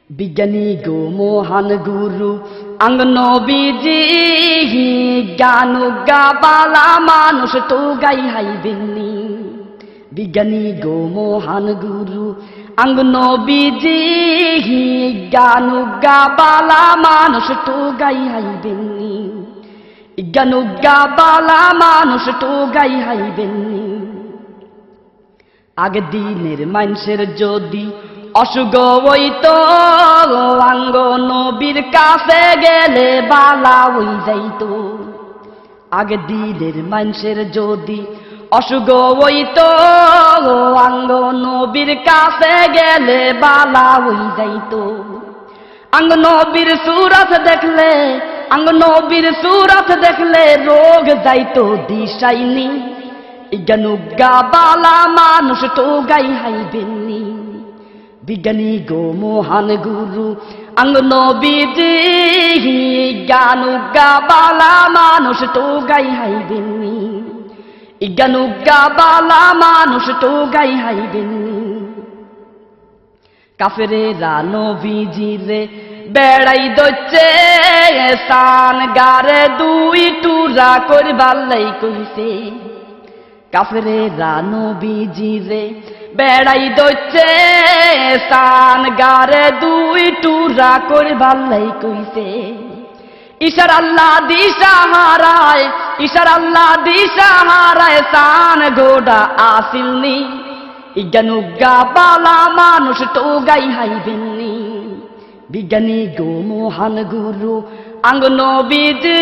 বিজ্ঞানী গো মহান গুরু আঙ্গ নবীজি গান গাবালা মানুষ তো গাই হাইবেননি। বিজ্ঞানী গো মহান গুরু আঙ্গ নবীজি গান গাবালা মানুষ তো গাই হাইবেননি। গান গাবালা মানুষ তো গাই হাইবেননি। আগে দিনের মানুষের যদি অসুখ হইতো আঙ্গ নবীর কাছে গেলে বালা হই যাইতো। আগে দিনের মানুষের যদি অসুখ হইতো আঙ্গ নবীর কাছে গেলে বালা হই যাইতো। আঙ্গ নবীর সুরত দেখলে আঙ্গ নবীর সুরত দেখলে রোগ যাইতো দিশাইনি। গানুগা বালা মানুষ তো গাই হাইবেননি। বিজ্ঞানী গো মহান গুরু আঙ্গ নবীজি গানুগা বালা মানুষ তো গাই হাইবেননি। গানুগা বালা মানুষ তো গাই হাইবেননি। কাফেরেরা নবীজি রে বেড়াই দচ্ছে সান গারে দুই টুরা করবার লাই কইছে। কাফেরেরা নবীজি রে বেড়াই দচ্ছে সান গারে দুই টুরা করবার লাই কইছে। ঈশার আল্লাহ দিশা হারায় ঈশার আল্লাহ দিশা হারায় সান ঘোড়া আসিলনি। গানুগা বালা মানুষ তো গাই হাইবেননি। বিজ্ঞানী গো মহান গুরু আঙ্গ নবীজি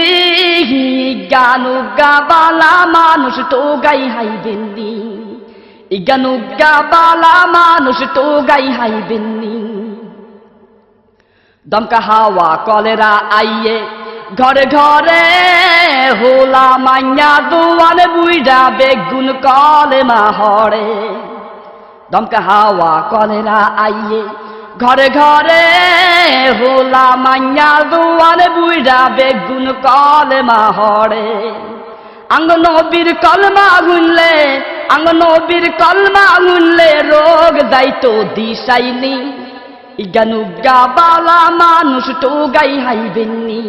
গানুগা বালা মানুষ তো গাই হাইবেননি। গানুগা বালা মানুষ তো গাই হাইবেননি। দমকা হাওয়া কলেরা আইয়ে ঘরে ঘরে হোলা মাইয়া দোয়ান বুইড়া বেগুন কলেমা হরে। দমকা হাওয়া কলেরা আইয়ে ঘরে ঘরে হোলা মাইয়া দোয়ান বুইড়া বেগুন কলেমা হরে। আঙ্গ নবীর কলমা গুনলে আঙ্গ নবীর কলমা গুনলে রোগ যাইতো দিশাইনি। গানুগা বালা মানুষ তো গাই হাইবেননি।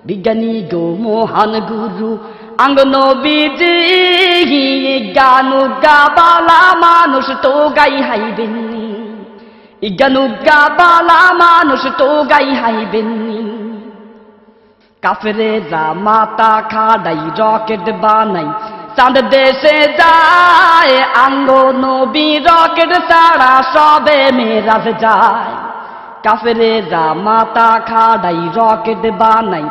বিজ্ঞানী গো মহান গুরু আঙ্গ নবীজি গানুগা বালা মানুষ তো গাই হাইবেননি। গানুগা বালা মানুষ তো গাই হাইবেননি। কাফেরেরা মাথা খাড়াই রকেট বানাই চাঁদ দেশে যায়। আঙ্গ নবী রকেট ছাড়া সবে মেরাজ যায়। কাফেরেরা মাথা খাড়াই রকেট বানাই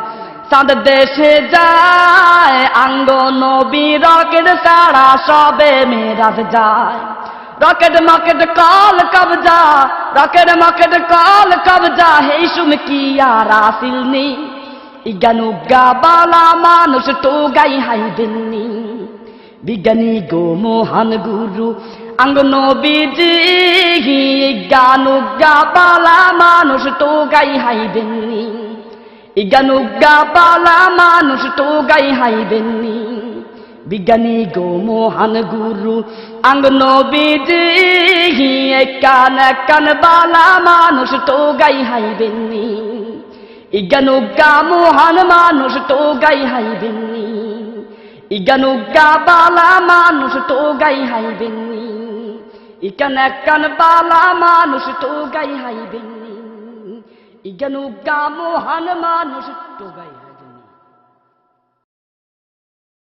চাঁদ দেশে যায়। আঙ্গ নবী রকেট ছাড়া সবে মেরাজ যায়। রকেট মকেট কল কবজা রকেট মকেট কল কবজা হে সুম কি আর আসিলনি। গানুগা বালা মানুষ তো গাই হাইবেননি। বিজ্ঞানী গো মহান গুরু আঙ্গ নবীজি গানুগা বালা মানুষ তো গাই হাইবেননি। গানুগা বালা মানুষ তো গাই হাইবেননি। বিজ্ঞানী গো মহান গুরু আঙ্গ নবীজি কান কান বালা মানুষ তো গাই হাইবেননি। গানুগা মহান মানুষ তো গাই হাইবেননি। গানুগা বালা মানুষ তো গাই হাইবেননি। কান কান বালা মানুষ তো গাই হাইবেননি। গানুগা মহান মানুষ তো গাই